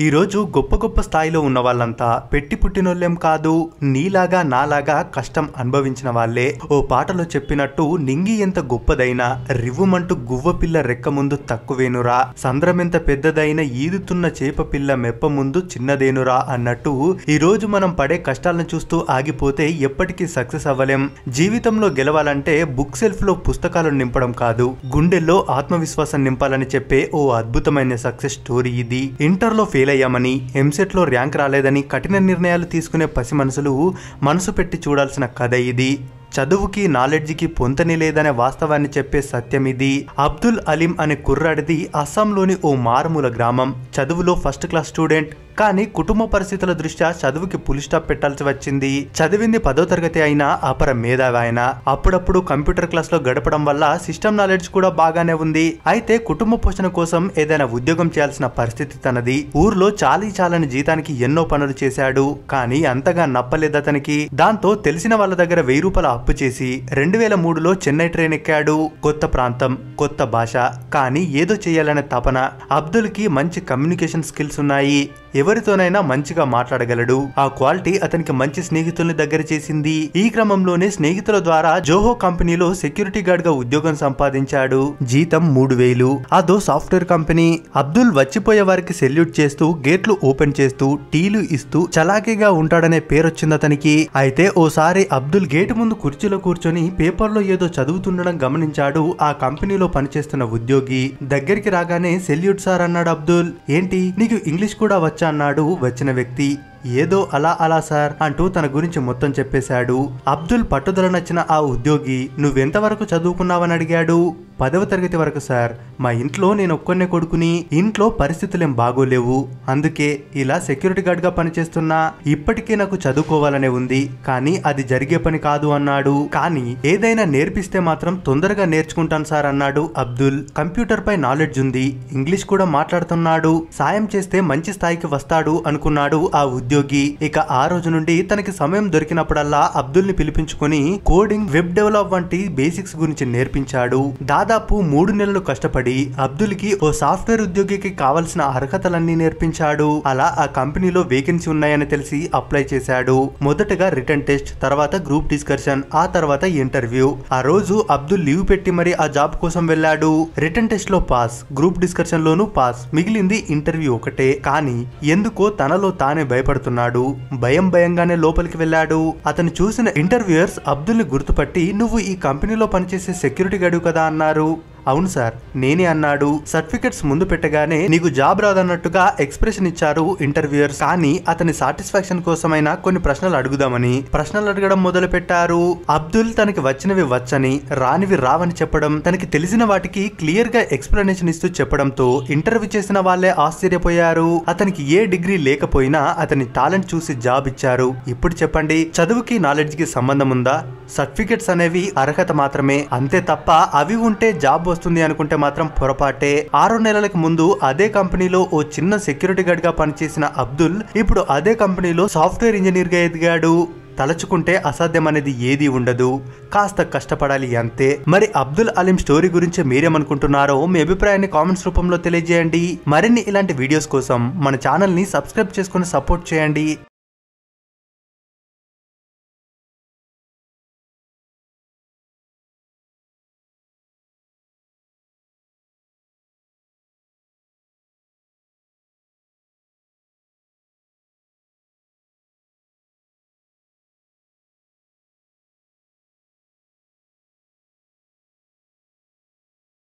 ఈ రోజు గొప్ప గొప్ప స్థాయిలో ఉన్న వాళ్ళంతా పెట్టి పుట్టినోళ్ళేం కాదు, నీలాగా నాలాగా కష్టం అనుభవించిన వాళ్లే. ఓ పాటలో చెప్పినట్టు నింగి ఎంత గొప్పదైనా రివ్వుమంటూ గువ్వ పిల్ల రెక్క ముందు తక్కువేనురా, సంద్రమెంత పెద్దదైన ఈదుతున్న చేప పిల్ల మెప్ప ముందు చిన్నదేనురా అన్నట్టు ఈ రోజు మనం పడే కష్టాలను చూస్తూ ఆగిపోతే ఎప్పటికీ సక్సెస్ అవ్వలేం. జీవితంలో గెలవాలంటే బుక్ సెల్ఫ్ లో పుస్తకాలను నింపడం కాదు, గుండెల్లో ఆత్మవిశ్వాసం నింపాలని చెప్పే ఓ అద్భుతమైన సక్సెస్ స్టోరీ ఇది. ఇంటర్లో ఫెయిల్ అయ్యామని, ఎంసెట్ లో ర్యాంక్ రాలేదని కఠిన నిర్ణయాలు తీసుకునే పసి మనసులు మనసు పెట్టి చూడాల్సిన కథ ఇది. చదువుకి నాలెడ్జికి పొంతని లేదనే వాస్తవాన్ని చెప్పే సత్యం ఇది. అబ్దుల్ అలీం అనే కుర్రాడిది అస్సాంలోని ఓ మారుమూల గ్రామం. చదువులో ఫస్ట్ క్లాస్ స్టూడెంట్, కానీ కుటుంబ పరిస్థితుల దృష్ట్యా చదువుకి పులి స్టాప్ పెట్టాల్సి వచ్చింది. చదివింది 10వ తరగతి అయినా అపర మేధావి ఆయన. అప్పుడప్పుడు కంప్యూటర్ క్లాస్ లో గడపడం వల్ల సిస్టమ్ నాలెడ్జ్ కూడా బాగానే ఉంది. అయితే కుటుంబ పోషణ కోసం ఏదైనా ఉద్యోగం చేయాల్సిన పరిస్థితి తనది. ఊర్లో చాలని జీతానికి ఎన్నో పనులు చేశాడు, కానీ అంతగా నప్పలేదు అతనికి. దాంతో తెలిసిన వాళ్ళ దగ్గర 1000 రూపాయల అప్పు చేసి 2003లో చెన్నై ట్రైన్ ఎక్కాడు. కొత్త ప్రాంతం, కొత్త భాష, కానీ ఏదో చేయాలనే తపన. అబ్దుల్ కి మంచి కమ్యూనికేషన్ స్కిల్స్ ఉన్నాయి, ఎవరితోనైనా మంచిగా మాట్లాడగలడు. ఆ క్వాలిటీ అతనికి మంచి స్నేహితుల్ని దగ్గర చేసింది. ఈ క్రమంలోనే స్నేహితుల ద్వారా జోహో కంపెనీలో సెక్యూరిటీ గార్డ్ గా ఉద్యోగం సంపాదించాడు. జీతం 3000. అదో సాఫ్ట్వేర్ కంపెనీ. అబ్దుల్ వచ్చిపోయే వారికి సెల్యూట్ చేస్తూ, గేట్లు ఓపెన్ చేస్తూ, టీలు ఇస్తూ చలాకీగా ఉంటాడనే పేరొచ్చింది అతనికి. అయితే ఓసారి అబ్దుల్ గేటు ముందు కుర్చీలో కూర్చొని పేపర్లో ఏదో చదువుతుండడం గమనించాడు ఆ కంపెనీలో పనిచేస్తున్న ఉద్యోగి. దగ్గరికి రాగానే సెల్యూట్ సార్ అన్నాడు అబ్దుల్. ఏంటి, నీకు ఇంగ్లీష్ కూడా అన్నాడు వచ్చిన వ్యక్తి. ఏదో అలా సార్ అంటూ తన గురించి మొత్తం చెప్పేశాడు. అబ్దుల్ పట్టుదల నచ్చిన ఆ ఉద్యోగి, నువ్వెంతవరకు చదువుకున్నావని అడిగాడు. 10వ తరగతి వరకు సార్. మా ఇంట్లో నేను ఒక్కనే కొడుకుని, ఇంట్లో పరిస్థితులేం బాగోలేవు, అందుకే ఇలా సెక్యూరిటీ గార్డ్ గా పనిచేస్తున్నా. ఇప్పటికే నాకు చదువుకోవాలనే ఉంది, కానీ అది జరిగే పని కాదు అన్నాడు. కానీ ఏదైనా నేర్పిస్తే మాత్రం తొందరగా నేర్చుకుంటాను సార్ అన్నాడు అబ్దుల్. కంప్యూటర్ పై నాలెడ్జ్ ఉంది, ఇంగ్లీష్ కూడా మాట్లాడుతున్నాడు, సాయం చేస్తే మంచి స్థాయికి వస్తాడు అనుకున్నాడు ఆ ఉద్యోగి. ఇక ఆ రోజు నుండి తనకి సమయం దొరికినప్పుడల్లా అబ్దుల్ ని పిలిపించుకొని కోడింగ్, వెబ్ డెవలప్ వంటి బేసిక్స్ గురించి నేర్పించాడు. దాదాపు 3 నెలలు కష్టపడి అబ్దుల్ కి ఓ సాఫ్ట్వేర్ ఉద్యోగికి కావలసిన అర్హతలన్నీ నేర్పించాడు. అలా ఆ కంపెనీలో వేకెన్సీ ఉన్నాయని తెలిసి అప్లై చేశాడు. మొదటగా రిటర్న్ టెస్ట్, తర్వాత గ్రూప్ డిస్కషన్, ఆ తర్వాత ఇంటర్వ్యూ. ఆ రోజు అబ్దుల్ లీవ్ పెట్టి మరి ఆ జాబ్ కోసం వెళ్ళాడు. రిటర్న్ టెస్ట్ లో పాస్, గ్రూప్ డిస్కషన్ లోనూ పాస్, మిగిలింది ఇంటర్వ్యూ ఒకటే. కానీ ఎందుకో తనలో తానే భయపడుతున్నాడు. భయంగానే లోపలికి వెళ్ళాడు. అతను చూసిన ఇంటర్వ్యూయర్స్ అబ్దుల్ ని గుర్తుపట్టి, నువ్వు ఈ కంపెనీలో పనిచేసే సెక్యూరిటీ గార్డు కదా అన్నారు. అవును సార్, నేనే అన్నాడు. సర్టిఫికెట్స్ ముందు పెట్టగానే నీకు జాబ్ రాదన్నట్టుగా ఎక్స్ప్రెషన్ ఇచ్చారు ఇంటర్వ్యూయర్స్. కానీ అతని సాటిస్ఫాక్షన్ కోసమైనా కొన్ని ప్రశ్నలు అడుగుదామని ప్రశ్నలు అడగడం మొదలు పెట్టారు. అబ్దుల్ తనకి వచ్చినవి వచ్చని, రానివి రావని చెప్పడం, తనకి తెలిసిన వాటికి క్లియర్ గా ఎక్స్ప్లెనేషన్ ఇస్తూ చెప్పడంతో ఇంటర్వ్యూ చేసిన వాళ్లే ఆశ్చర్యపోయారు. అతనికి ఏ డిగ్రీ లేకపోయినా అతని టాలెంట్ చూసి జాబ్ ఇచ్చారు. ఇప్పుడు చెప్పండి, చదువుకి నాలెడ్జ్ కి సంబంధం ఉందా? సర్టిఫికెట్స్ అనేవి అర్హత మాత్రమే, అంతే తప్ప అవి ఉంటే జాబ్ వస్తుంది అనుకుంటే మాత్రం పొరపాటే. 6 నెలలకు ముందు అదే కంపెనీలో ఓ చిన్న సెక్యూరిటీ గార్డ్ గా పనిచేసిన అబ్దుల్ ఇప్పుడు అదే కంపెనీలో సాఫ్ట్వేర్ ఇంజనీర్ గా ఎదిగాడు. తలచుకుంటే అసాధ్యం అనేది ఏది ఉండదు, కాస్త కష్టపడాలి అంతే. మరి అబ్దుల్ అలీం స్టోరీ గురించి మీరేమనుకుంటున్నారో మీ అభిప్రాయాన్ని కామెంట్స్ రూపంలో తెలియజేయండి. మరిన్ని ఇలాంటి వీడియోస్ కోసం మన ఛానల్ ని సబ్స్క్రైబ్ చేసుకుని సపోర్ట్ చేయండి.